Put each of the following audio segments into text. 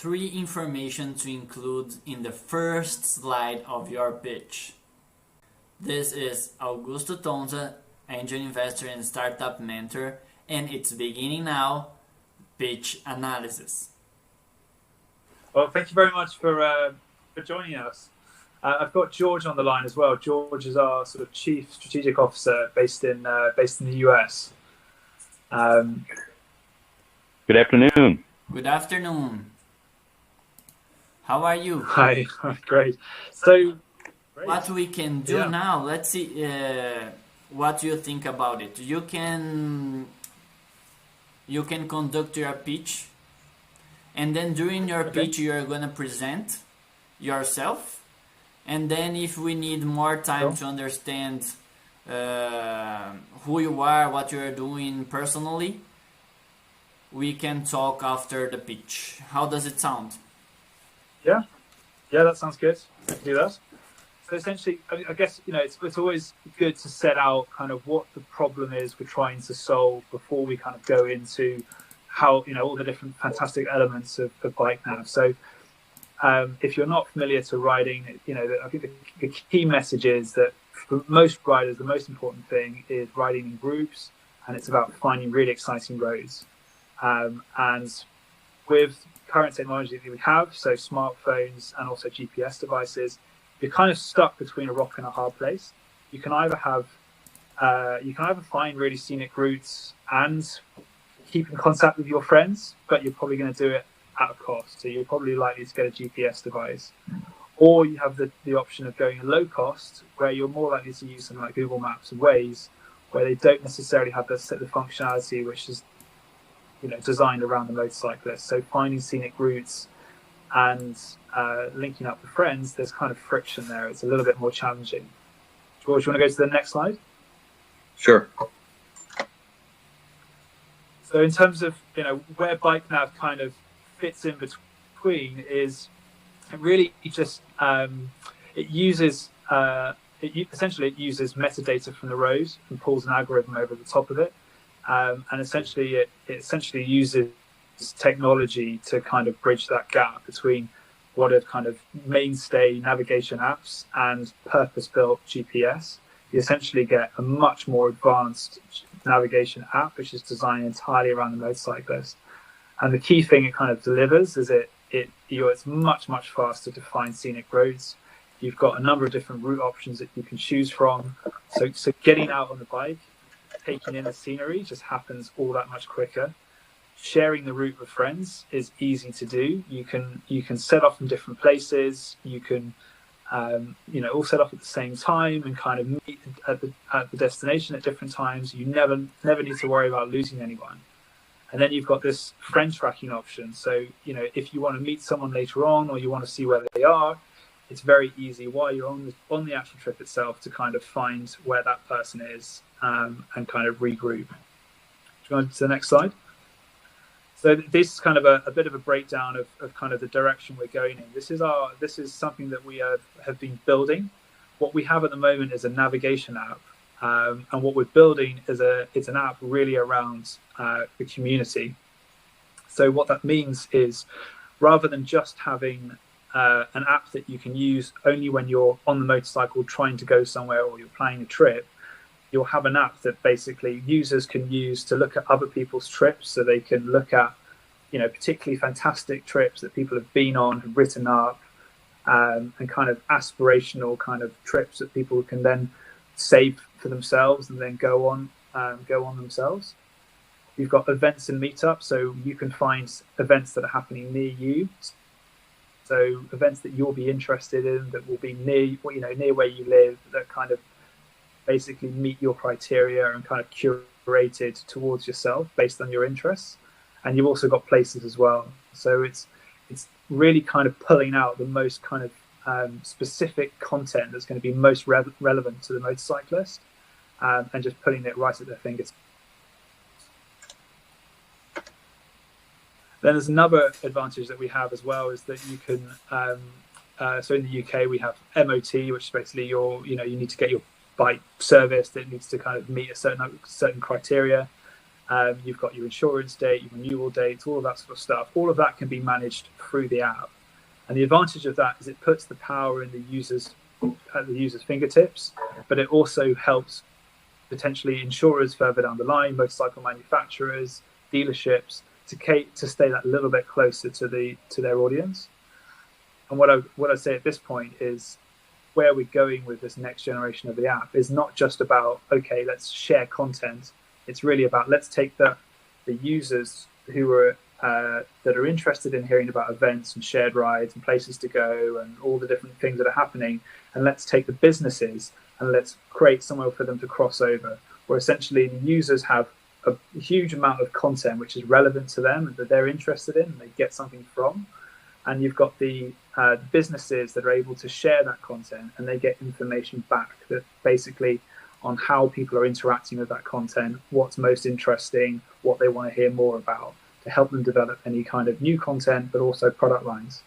3 information to include in the first slide of your pitch. This is Augusto Tonza, angel investor and startup mentor, and it's beginning now. Pitch analysis. Well, thank you very much for joining us. I've got George on the line as well. George is our sort of chief strategic officer based in the US. Good afternoon. Good afternoon. How are you? Hi, great. So, what we can do now, let's see what you think about it. You can conduct your pitch, and then during your pitch you're going to present yourself, and then if we need more time to understand who you are, what you're doing personally, we can talk after the pitch. How does it sound? Yeah, that sounds good. I can do that. So essentially, I guess, it's always good to set out kind of what the problem is we're trying to solve before we kind of go into how, all the different fantastic elements of BikeNav. So if you're not familiar to riding, I think the key message is that for most riders, the most important thing is riding in groups, and it's about finding really exciting roads. And with current technology that we have, so smartphones and also GPS devices, you're kind of stuck between a rock and a hard place. You can either find really scenic routes and keep in contact with your friends, but you're probably going to do it at a cost. So you're probably likely to get a GPS device. Or you have the option of going low cost, where you're more likely to use something like Google Maps and Waze, where they don't necessarily have the functionality which is designed around the motorcyclist. So finding scenic routes and linking up with friends, there's kind of friction there. It's a little bit more challenging. George, you want to go to the next slide? Sure. So in terms of where BikeNav kind of fits in between is it really just it uses metadata from the road and pulls an algorithm over the top of it. And essentially, it uses technology to kind of bridge that gap between what are kind of mainstay navigation apps and purpose-built GPS. You essentially get a much more advanced navigation app, which is designed entirely around the motorcyclist. And the key thing it kind of delivers is it's much faster to find scenic roads. You've got a number of different route options that you can choose from. So getting out on the bike, taking in the scenery just happens all that much quicker. Sharing the route with friends is easy to do. You can set off in different places. You can all set off at the same time and kind of meet at the destination at different times. You never need to worry about losing anyone. And then you've got this friend tracking option. So if you want to meet someone later on, or you want to see where they are, it's very easy while you're on the actual trip itself to kind of find where that person is and kind of regroup. Do you want to the next slide? So this is kind of a bit of a breakdown of kind of the direction we're going in. This is something that we have been building. What we have at the moment is a navigation app, and what we're building is it's an app really around the community. So what that means is, rather than just having an app that you can use only when you're on the motorcycle trying to go somewhere or you're planning a trip, you'll have an app that basically users can use to look at other people's trips. So they can look at, particularly fantastic trips that people have been on, have written up, and kind of aspirational kind of trips that people can then save for themselves and then go on themselves. You've got events and meetups, so you can find events that are happening near you. So events that you'll be interested in that will be near where you live, that kind of basically meet your criteria and kind of curated towards yourself based on your interests. And you've also got places as well. So it's really kind of pulling out the most kind of specific content that's going to be most relevant to the motorcyclist, and just putting it right at their fingers. Then there's another advantage that we have as well, is that you can, so in the UK we have MOT, which is basically you need to get your bike serviced. It needs to kind of meet a certain criteria. You've got your insurance date, your renewal dates, all of that sort of stuff. All of that can be managed through the app. And the advantage of that is it puts the power in the user's fingertips, but it also helps potentially insurers further down the line, motorcycle manufacturers, dealerships, to stay that little bit closer to their audience. And what I say at this point is where we're going with this next generation of the app is not just about, okay, let's share content. It's really about, let's take the users who are that are interested in hearing about events and shared rides and places to go and all the different things that are happening, and let's take the businesses and let's create somewhere for them to cross over, where essentially the users have a huge amount of content which is relevant to them and that they're interested in and they get something from. And you've got the businesses that are able to share that content and they get information back that basically on how people are interacting with that content, what's most interesting, what they want to hear more about, to help them develop any kind of new content, but also product lines.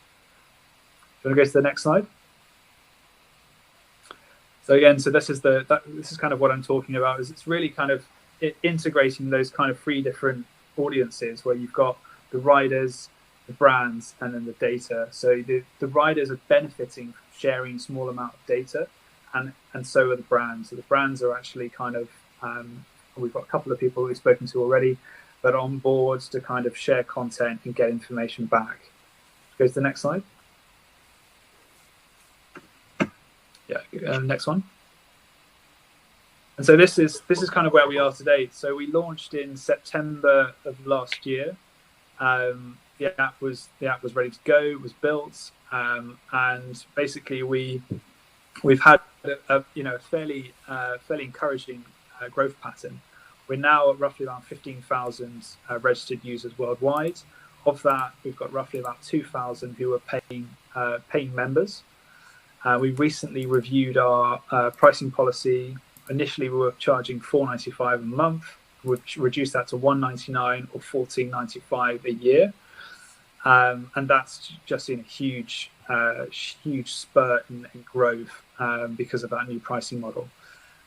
Do you want to go to the next slide? So again, this is kind of what I'm talking about. Is it's really kind of integrating those kind of three different audiences where you've got the riders, the brands, and then the data. So the riders are benefiting from sharing a small amount of data, and so are the brands. So the brands are actually kind of, we've got a couple of people we've spoken to already, but on board to kind of share content and get information back. Go to the next slide. Yeah, next one. And so this is kind of where we are today. So we launched in September of last year. The app was ready to go. It was built, and basically we've had a fairly encouraging growth pattern. We're now at roughly around 15,000 registered users worldwide. Of that, we've got roughly about 2,000 who are paying members. We recently reviewed our pricing policy. Initially, we were charging $4.95 a month. We've reduced that to $1.99 or $14.95 a year, and that's just seen a huge spurt in growth because of that new pricing model.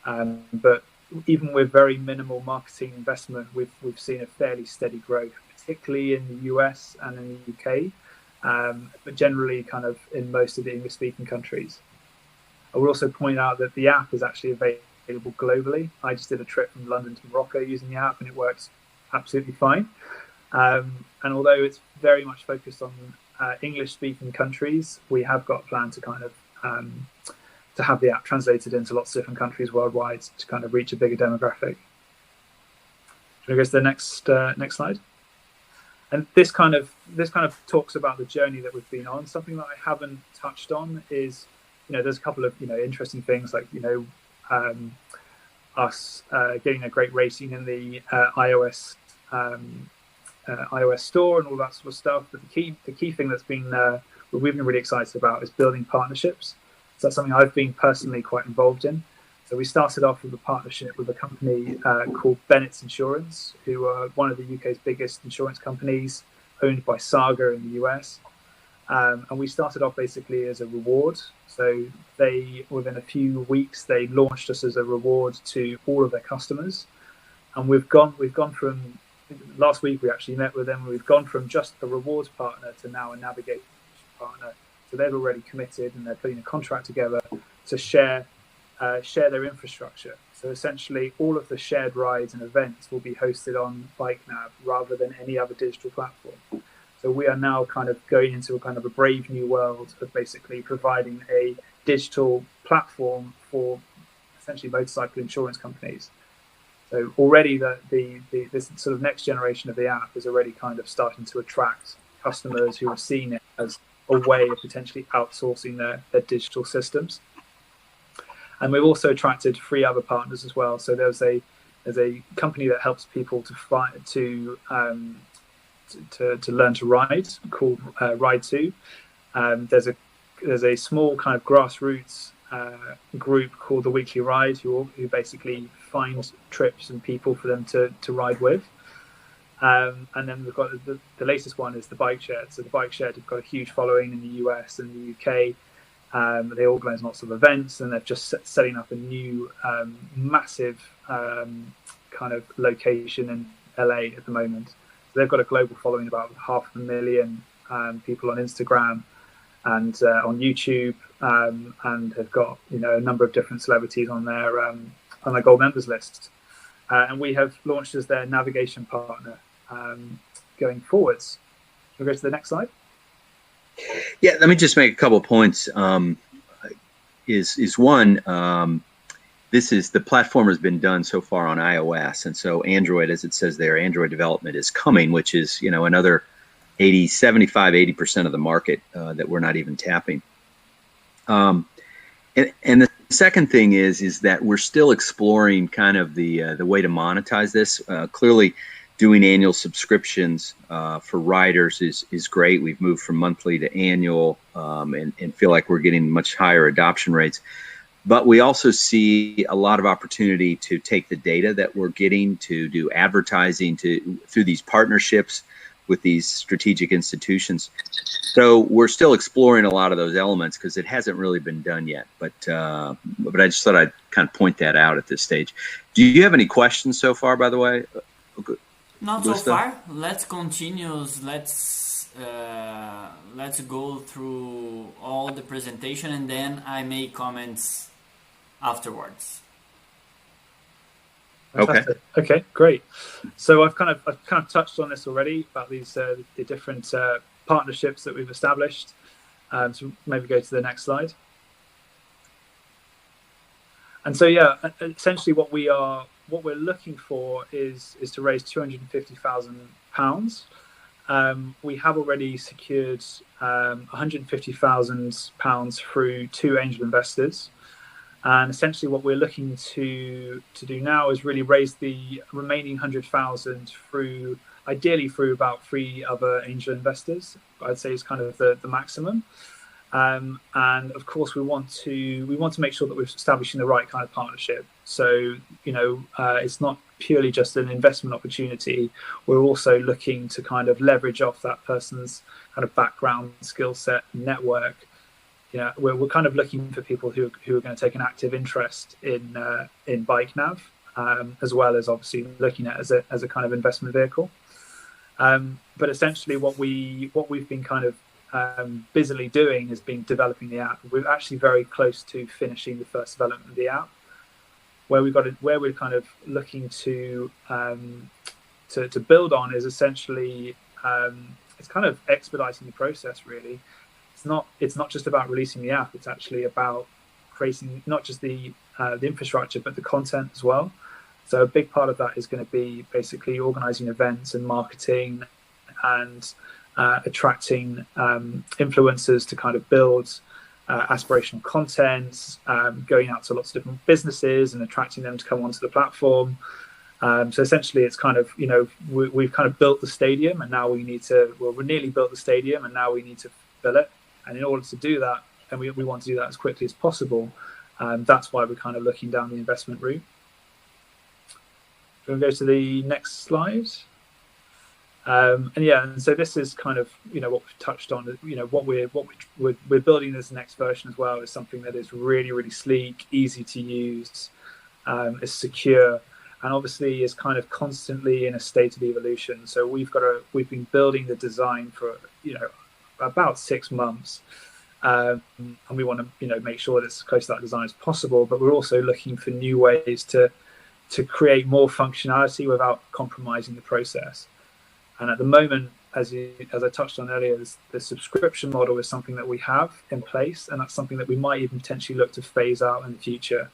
But even with very minimal marketing investment, we've seen a fairly steady growth, particularly in the US and in the UK, but generally kind of in most of the English-speaking countries. I will also point out that the app is actually available globally. I just did a trip from London to Morocco using the app, and it works absolutely fine. And although it's very much focused on English-speaking countries, we have got a plan to kind of to have the app translated into lots of different countries worldwide to kind of reach a bigger demographic. Should we go to the next slide? And this kind of talks about the journey that we've been on. Something that I haven't touched on is, there's a couple of interesting things like us getting a great rating in the iOS store and all that sort of stuff. But the key thing that's been we've been really excited about is building partnerships. So that's something I've been personally quite involved in. So we started off with a partnership with a company called Bennett's Insurance, who are one of the UK's biggest insurance companies, owned by Saga in the US. And we started off basically as a reward. So within a few weeks, they launched us as a reward to all of their customers. And we've gone from, last week we actually met with them, and we've gone from just a rewards partner to now a navigation partner. So they've already committed and they're putting a contract together to share their infrastructure. So essentially all of the shared rides and events will be hosted on BikeNav rather than any other digital platform. So we are now kind of going into a kind of a brave new world of basically providing a digital platform for essentially motorcycle insurance companies. So already this sort of next generation of the app is already kind of starting to attract customers who are seeing it as a way of potentially outsourcing their digital systems. And we've also attracted 3 other partners as well. So there's a company that helps people to learn to ride called Ride2. There's a small kind of grassroots group called the Weekly Ride who basically find trips and people for them to ride with. And then we've got the latest one is the Bike Shed. So the Bike Shed have got a huge following in the US and the UK. They organise lots of events, and they're just setting up a new massive kind of location LA at the moment. So they've got a global following, about 500,000 people on Instagram and on YouTube, and have got a number of different celebrities on their gold members list. And we have launched as their navigation partner going forwards. Shall we go to the next slide? Yeah, let me just make a couple of points. Is one, this is the platform has been done so far on iOS, and so Android, as it says there, Android development is coming, which is another 80% of the market that we're not even tapping. And the second thing is that we're still exploring kind of the way to monetize this. Clearly, doing annual subscriptions for writers is great. We've moved from monthly to annual, and feel like we're getting much higher adoption rates. But we also see a lot of opportunity to take the data that we're getting to do advertising through these partnerships with these strategic institutions. So we're still exploring a lot of those elements because it hasn't really been done yet. But I just thought I'd kind of point that out at this stage. Do you have any questions so far, by the way? Not so far. Let's continue. Let's go through all the presentation, and then I make comments afterwards. Okay, great. So I've kind of touched on this already about these the different partnerships that we've established. So maybe go to the next slide. And so essentially what we're looking for is to raise £250,000. We have already secured £150,000 through 2 angel investors. And essentially what we're looking to do now is really raise the remaining 100,000 ideally through about 3 other angel investors. I'd say is kind of the maximum. And of course we want to make sure that we're establishing the right kind of partnership. So it's not purely just an investment opportunity. We're also looking to kind of leverage off that person's kind of background, skill set, network. We're kind of looking for people who are going to take an active interest in BikeNav, as well as obviously looking at it as a kind of investment vehicle. But essentially what we've been kind of busily doing has been developing the app. We're actually very close to finishing the first development of the app, where we're kind of looking to build on is essentially it's kind of expediting the process really. It's not just about releasing the app. It's actually about creating not just the infrastructure but the content as well. So a big part of that is going to be basically organizing events and marketing and attracting influencers to kind of build aspirational content, going out to lots of different businesses and attracting them to come onto the platform. So essentially it's kind of, we've kind of built the stadium and now we're nearly built the stadium and now we need to fill it. And in order to do that, and we want to do that as quickly as possible, that's why we're kind of looking down the investment route. We'll go to the next slide. And so this is kind of what we've touched on. What we're building this next version as well is something that is really, really sleek, easy to use, is secure, and obviously is kind of constantly in a state of evolution. So we've been building the design for about 6 months, and we want to make sure that it's as close to that design as possible. But we're also looking for new ways to create more functionality without compromising the process. And at the moment, as I touched on earlier, the subscription model is something that we have in place, and that's something that we might even potentially look to phase out in the future.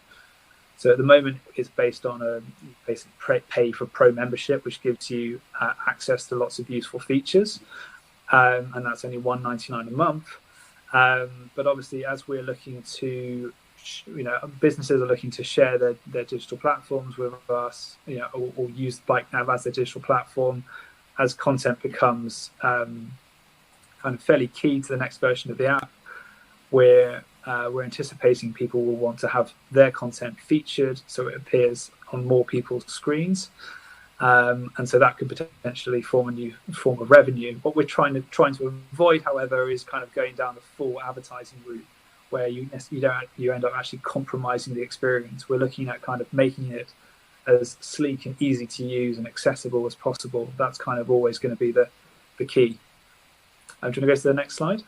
So at the moment, it's based on a basic pay for pro membership, which gives you access to lots of useful features, and that's only $1.99 a month. But obviously, as we're looking to, businesses are looking to share their digital platforms with us, or use BikeNav as their digital platform. As content becomes kind of fairly key to the next version of the app, where we're anticipating people will want to have their content featured so it appears on more people's screens, and so that could potentially form a new form of revenue. What we're trying to avoid, however, is kind of going down the full advertising route, where you end up actually compromising the experience. We're looking at kind of making it as sleek and easy to use and accessible as possible. That's kind of always going to be the key. Do you want to go to the next slide?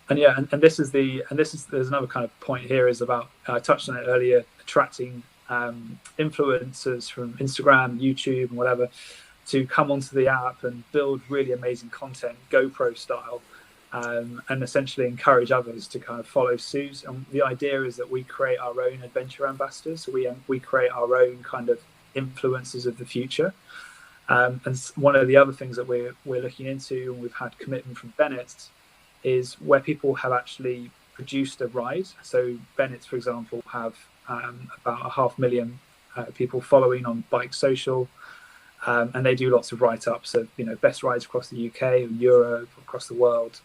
And yeah, and this is there's another kind of point here is about, I touched on it earlier, attracting influencers from Instagram, YouTube, and whatever to come onto the app and build really amazing content, GoPro style, and essentially encourage others to kind of follow suit. And the idea is that we create our own adventure ambassadors. So we create our own kind of influencers of the future. And one of the other things that we're looking into, and we've had commitment from Bennett, is where people have actually produced a ride. So Bennett, for example, have about 500,000 people following on Bike Social, and they do lots of write-ups of best rides across the UK or Europe, across the world,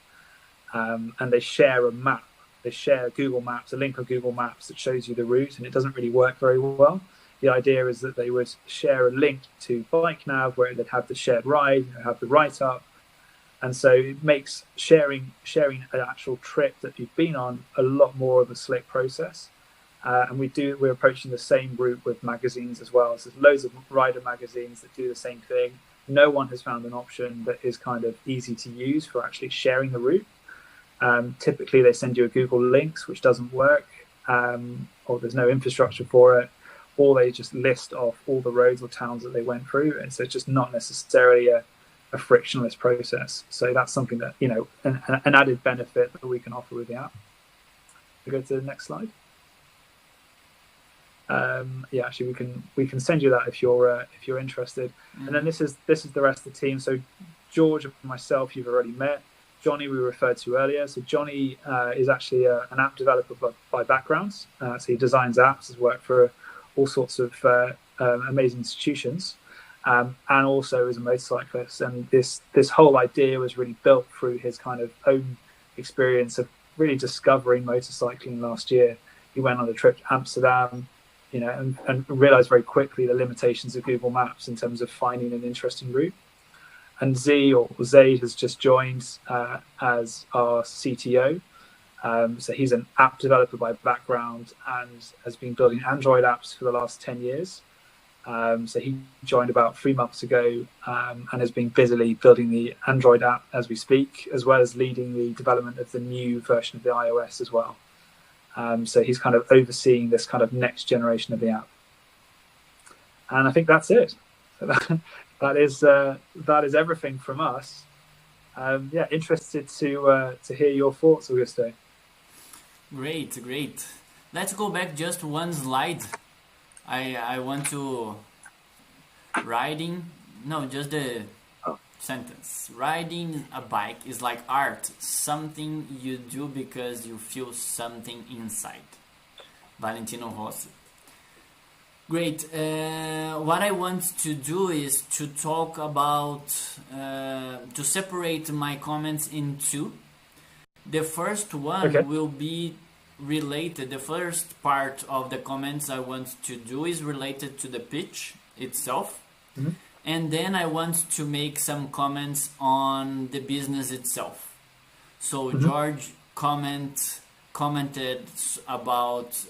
and they share a map. They share Google Maps, a link on Google Maps that shows you the route, and it doesn't really work very well. The idea is that they would share a link to BikeNav where they'd have the shared ride, have the write-up. And so it makes sharing an actual trip that you've been on a lot more of a slick process. And we're approaching the same route with magazines as well. So there's loads of rider magazines that do the same thing. No one has found an option that is kind of easy to use for actually sharing the route. Typically they send you a Google Links, which doesn't work, or there's no infrastructure for it, or they just list off all the roads or towns that they went through. And so it's just not necessarily a frictionless process. So that's something that, an added benefit that we can offer with the app. We go to the next slide. Actually we can send you that if you're interested. And then this is the rest of the team. So George and myself you've already met. Johnny we referred to earlier. So Johnny is actually an app developer by background. So he designs apps, has worked for all sorts of amazing institutions. And also as a motorcyclist, and this whole idea was really built through his kind of own experience of really discovering motorcycling last year. He went on a trip to Amsterdam, and realized very quickly the limitations of Google Maps in terms of finding an interesting route. And Zaid has just joined as our CTO. So he's an app developer by background and has been building Android apps for the last 10 years. So he joined about 3 months ago and has been busily building the Android app as we speak, as well as leading the development of the new version of the iOS as well. So he's kind of overseeing this kind of next generation of the app. And I think that's it. So that is everything from us. Interested to hear your thoughts, Augusto. Great. Let's go back just one slide. I want to just the sentence. Riding a bike is like art, something you do because you feel something inside. Valentino Rossi. Great. What I want to do is to talk about, to separate my comments in two. The first one will be related. The first part of the comments I want to do is related to the pitch itself. Mm-hmm. And then I want to make some comments on the business itself. So mm-hmm. George commented about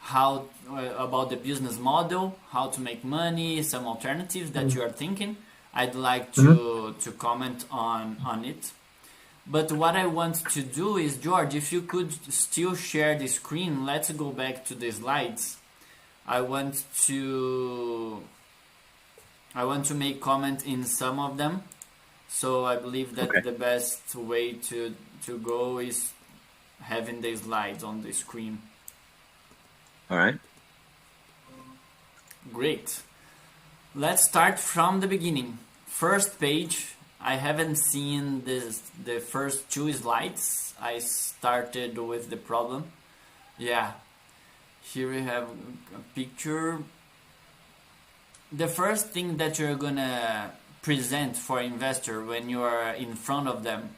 how about the business model, how to make money, some alternatives that mm-hmm. you are thinking. I'd like to comment on it. But what I want to do is, George, if you could still share the screen, let's go back to the slides. I want to make comment in some of them. So I believe that the best way to go is having the slides on the screen. All right. Great. Let's start from the beginning. First page. I haven't seen the first two slides. I started with the problem. Yeah. Here we have a picture. The first thing that you're gonna present for investor when you are in front of them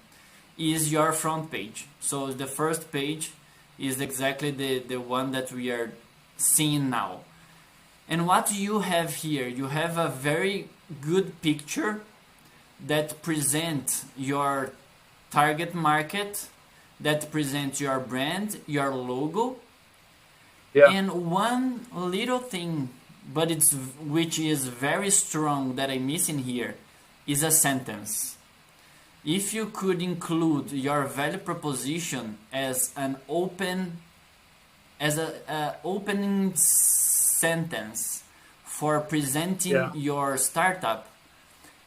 is your front page. So the first page is exactly the one that we are seeing now. And what you have here, you have a very good picture that present your target market, that present your brand, your logo, Yeah. And one little thing, but which is very strong that I miss in here, is a sentence. If you could include your value proposition as an opening sentence for presenting your startup,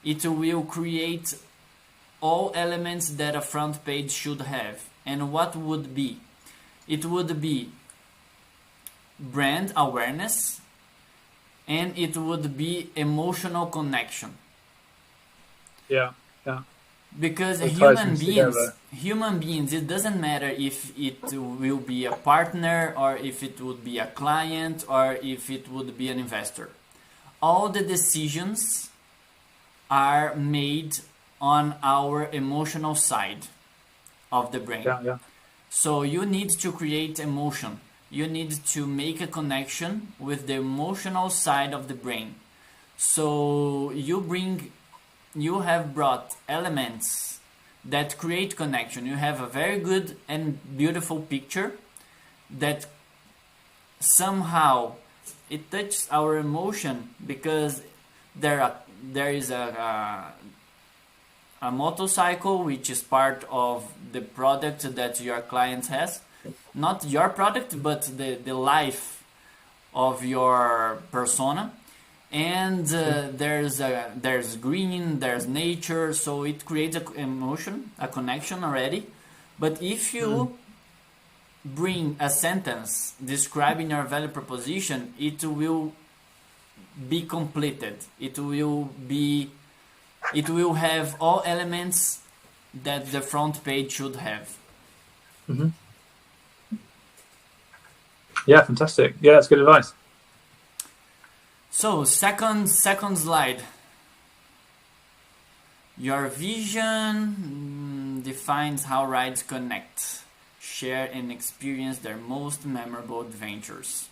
it will create all elements that a front page should have. And what would be? It would be brand awareness, and it would be emotional connection. Yeah. Because It human beings, it doesn't matter if it will be a partner or if it would be a client or if it would be an investor. All the decisions are made on our emotional side of the brain. Yeah. So you need to create emotion. You need to make a connection with the emotional side of the brain. So you have brought elements that create connection. You have a very good and beautiful picture that somehow it touches our emotion, because there is a motorcycle which is part of the product that your client has. Not your product, but the life of your persona. And there's green, there's nature, so it creates an emotion, a connection already. But if you bring a sentence describing your value proposition, it will be completed. It will have all elements that the front page should have. Mm-hmm. Yeah, fantastic. Yeah, that's good advice. So, second slide. Your vision defines how rides connect, share, and experience their most memorable adventures.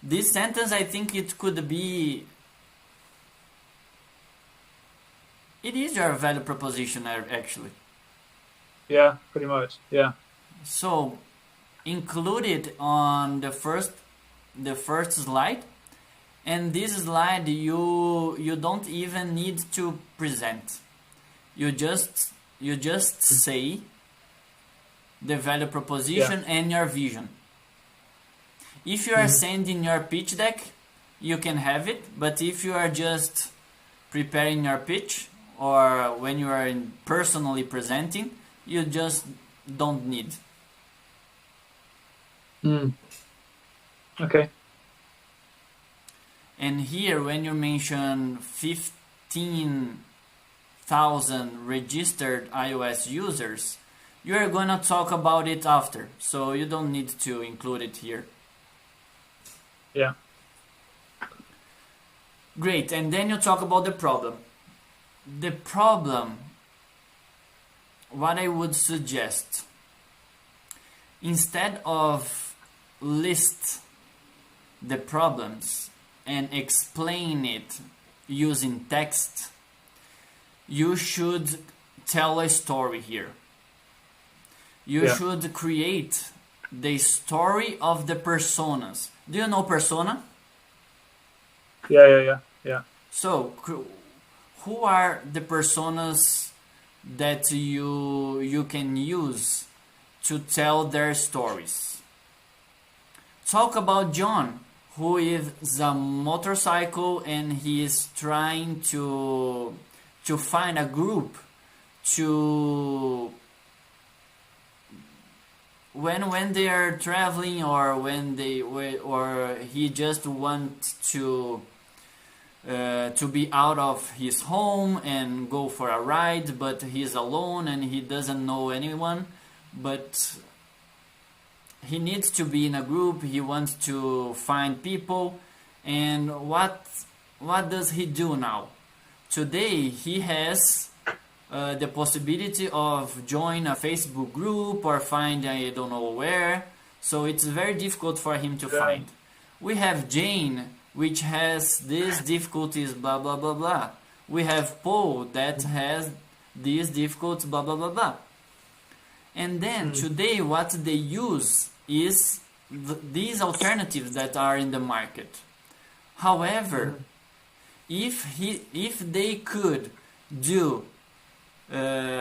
This sentence, I think it could be... It is your value proposition, actually. Yeah, pretty much. Yeah. So, include it on the first slide. And this slide, you don't even need to present. You just say the value proposition and your vision. If you are sending your pitch deck, you can have it. But if you are just preparing your pitch, or when you are personally presenting, you just don't need. Okay. And here, when you mention 15,000 registered iOS users, you are going to talk about it after. So you don't need to include it here. Yeah. Great. And then you talk about the problem. The problem, what I would suggest, instead of list the problems and explain it using text, you should tell a story here. You should create the story of the personas. Do you know persona? Yeah. So, who are the personas that you can use to tell their stories? Talk about John, who is a motorcycle and he is trying to find a group to when they are traveling, or or he just wants to be out of his home and go for a ride, but he's alone and he doesn't know anyone, but he needs to be in a group. He wants to find people. And what does he do now? Today he has the possibility of join a Facebook group or find I don't know where. So it's very difficult for him to find. We have Jane, which has these difficulties, blah blah blah blah. We have Paul that has these difficulties, blah blah blah blah. And then today what they use is these alternatives that are in the market. However, if they could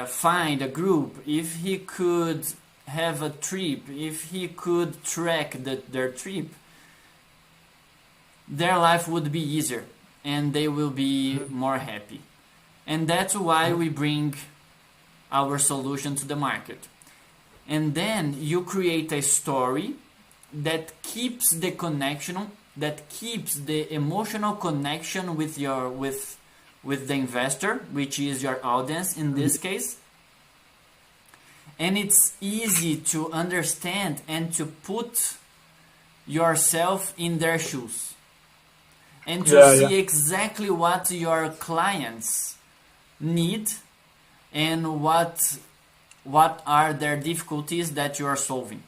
find a group, if he could have a trip, if he could track their trip, their life would be easier and they will be more happy. And that's why we bring our solution to the market. And then you create a story that keeps the connection, that keeps the emotional connection with the investor, which is your audience in this case. And it's easy to understand and to put yourself in their shoes and to see exactly what your clients need and what are their difficulties that you are solving.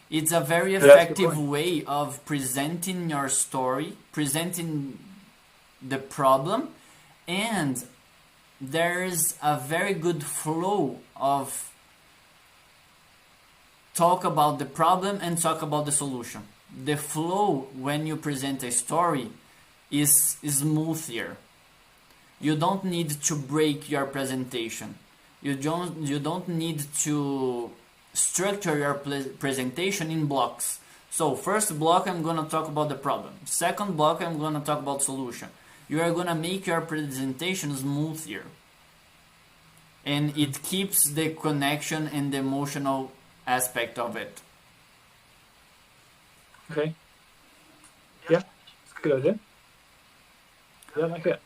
It's a very effective way of presenting your story, presenting the problem, and there's a very good flow of talk about the problem and talk about the solution. The flow when you present a story is smoother. You don't need to break your presentation. You don't need to structure your presentation in blocks. So first block I'm going to talk about the problem. Second block I'm going to talk about solution. You are going to make your presentation smoother. And it keeps the connection and the emotional aspect of it. Okay. Yeah, it's a good idea. Yeah, I like it.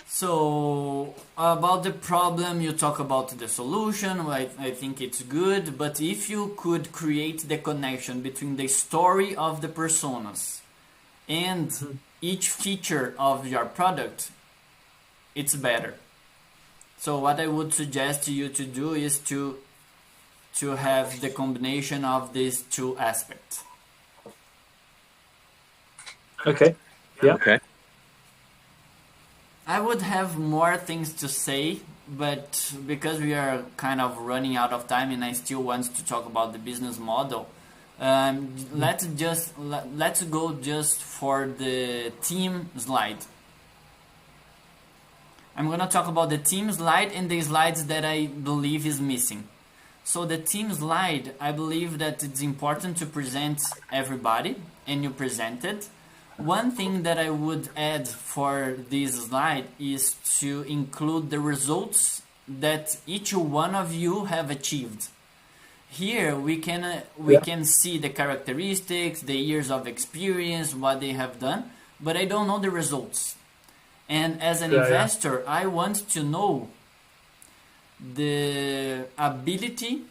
So about the problem, you talk about the solution. I think it's good, but if you could create the connection between the story of the personas and each feature of your product, it's better. So what I would suggest to you to do is to have the combination of these two aspects. Okay. Yeah. Okay. I would have more things to say, but because we are kind of running out of time and I still want to talk about the business model, let's go just for the team slide. I'm going to talk about the team slide and the slides that I believe is missing. So the team slide, I believe that it's important to present everybody, and you presented. One thing that I would add for this slide is to include the results that each one of you have achieved. Here we can see the characteristics, the years of experience, what they have done, but I don't know the results. And as an investor, I want to know the ability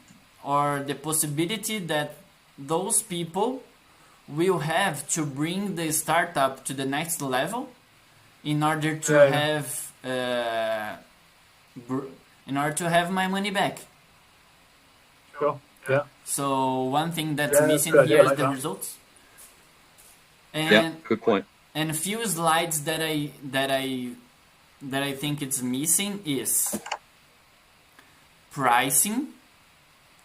or the possibility that those people will have to bring the startup to the next level in order to have my money back. Sure. Yeah. So one thing that's missing here is the results. And good point. And a few slides that I think it's missing is pricing,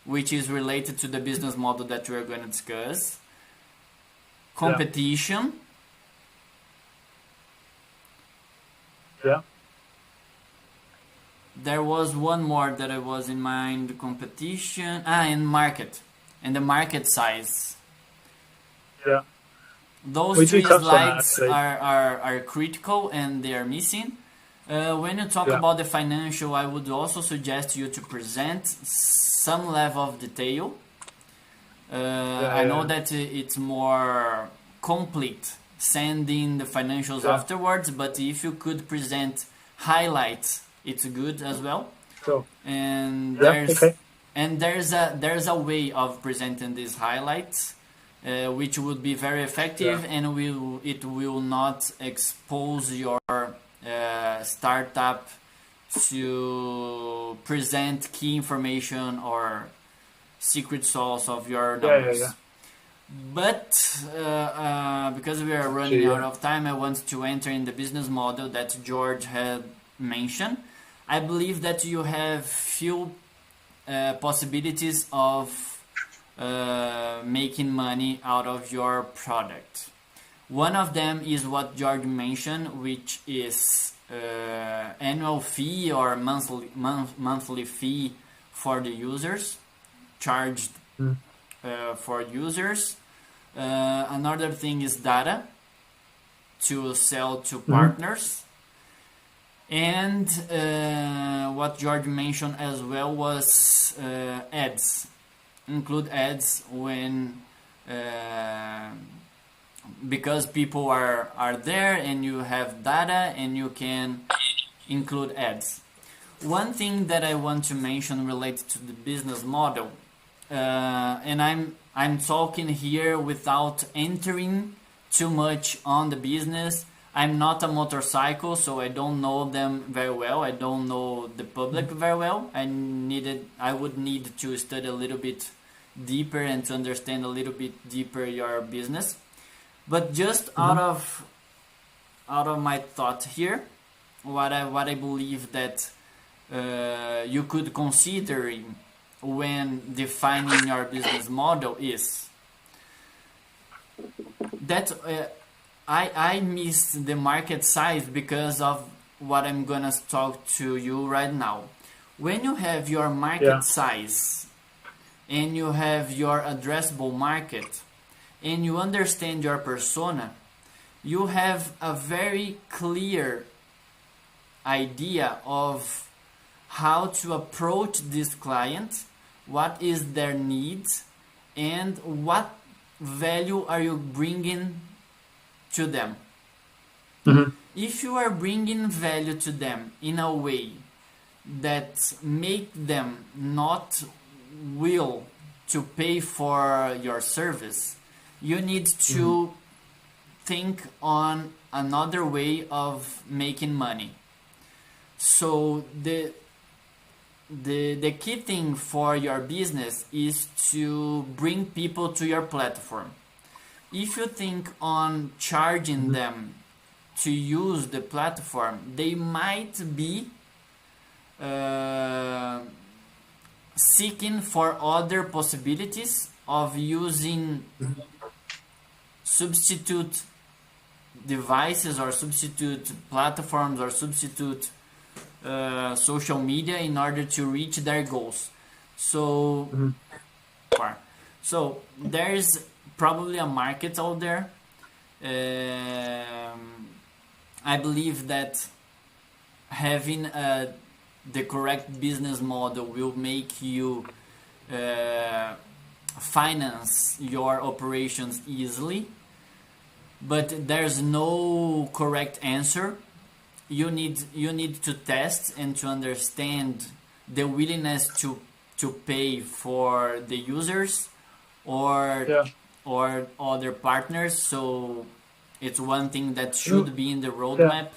which is related to the business model that we're going to discuss. Competition. Yeah. There was one more that I was in mind. Competition. And market. And the market size. Yeah. Those three slides are critical and they are missing. When you talk about the financial, I would also suggest you to present some level of detail. I know that it's more complete sending the financials afterwards, but if you could present highlights, it's good as well. Sure. And there's a way of presenting these highlights, which would be very effective, and it will not expose your startup to present key information or secret sauce of your numbers. But because we are running out of time, I want to enter in the business model that George had mentioned. I believe that you have few possibilities of making money out of your product. One of them is what George mentioned, which is annual fee or monthly fee for the users, charged for users. Another thing is data to sell to partners. And what George mentioned as well was ads. Include ads when because people are there and you have data and you can include ads. One thing that I want to mention related to the business model, and I'm talking here without entering too much on the business. I'm not a motorcycle, so I don't know them very well. I don't know the public very well. I would need to study a little bit deeper and to understand a little bit deeper your business. But just out of my thought here, what I believe that you could consider when defining your business model is that I missed the market size because of what I'm gonna talk to you right now. When you have your market size and you have your addressable market and you understand your persona, you have a very clear idea of how to approach this client, what is their needs, and what value are you bringing to them. If you are bringing value to them in a way that make them not will to pay for your service, you need to think on another way of making money. So the key thing for your business is to bring people to your platform. If you think on charging them to use the platform, they might be seeking for other possibilities of using substitute devices or substitute platforms or substitute social media in order to reach their goals. So there's probably a market out there. I believe that having the correct business model will make you finance your operations easily, but there's no correct answer. You need to test and to understand the willingness to pay for the users or other partners. So it's one thing that should be in the roadmap.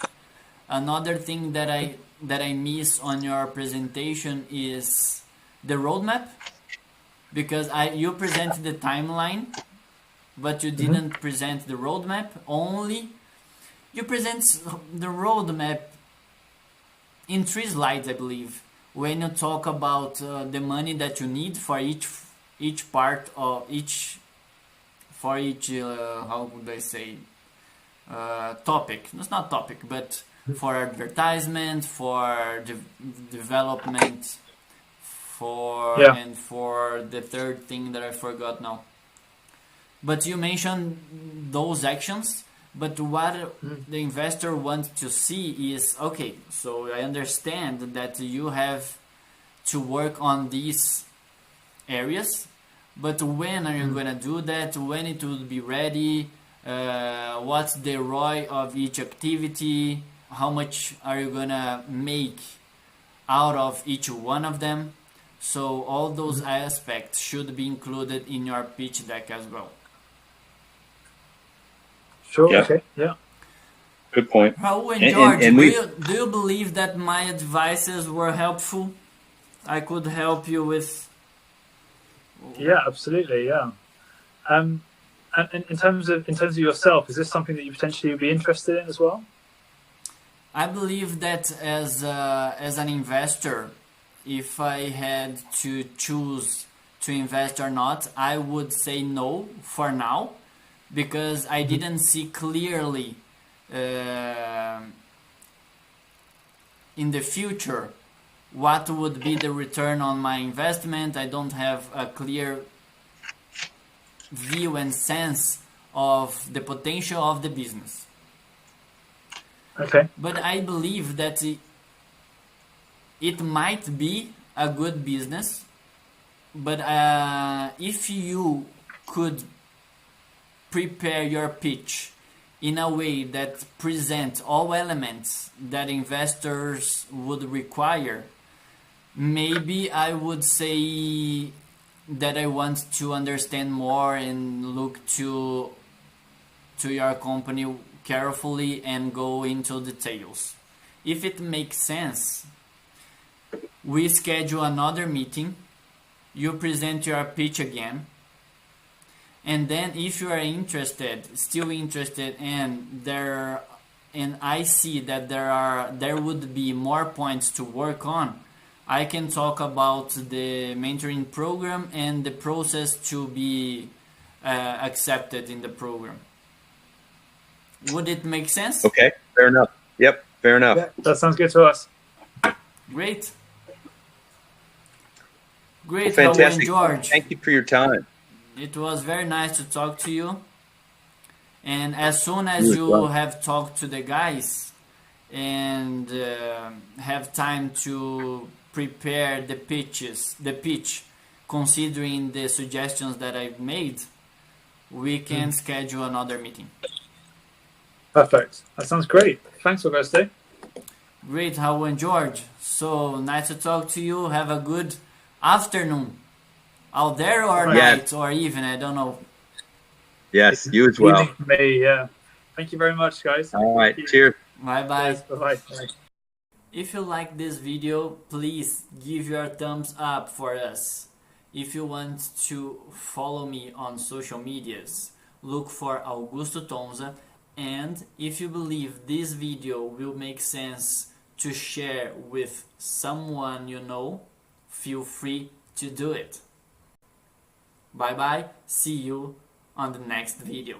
Another thing that I miss on your presentation is the roadmap, because you presented the timeline, but you didn't present the roadmap. Only you present the roadmap in 3 slides, I believe, when you talk about the money that you need for each part of each how would I say topic. It's not topic, but for advertisement, for development, and for the third thing that I forgot now. But you mentioned those actions, but what the investor wants to see is, okay, so I understand that you have to work on these areas, but when are you going to do that? When it will be ready? What's the ROI of each activity? How much are you going to make out of each one of them? So all those aspects should be included in your pitch deck as well. Sure. Yeah. Okay. Yeah. Good point. Raul and George, do you believe that my advices were helpful? I could help you with. Yeah, absolutely. Yeah. And in terms of yourself, is this something that you potentially would be interested in as well? I believe that as an investor, if I had to choose to invest or not, I would say no for now, because I didn't see clearly in the future what would be the return on my investment. I don't have a clear view and sense of the potential of the business. Okay. But I believe that it might be a good business, but if you could prepare your pitch in a way that presents all elements that investors would require, maybe I would say that I want to understand more and look to your company carefully and go into details. If it makes sense, we schedule another meeting, you present your pitch again, and then if you are still interested, and I see that there would be more points to work on, I can talk about the mentoring program and the process to be accepted in the program. Would it make sense? Okay, fair enough. Yep, fair enough. Yeah, that sounds good to us. Great. Well, fantastic. George. Thank you for your time. It was very nice to talk to you. And as soon as you have talked to the guys and have time to prepare the pitch, considering the suggestions that I've made, we can schedule another meeting. Perfect. That sounds great. Thanks, Augusto. Great, Raul and George. So nice to talk to you. Have a good afternoon out there, or night, or even, I don't know. Yes, you as well. Evening for me, yeah. Thank you very much, guys. All right, cheers. Bye-bye. Bye-bye. If you like this video, please give your thumbs up for us. If you want to follow me on social medias, look for Augusto Tonza. And if you believe this video will make sense to share with someone you know, feel free to do it. Bye bye, see you on the next video.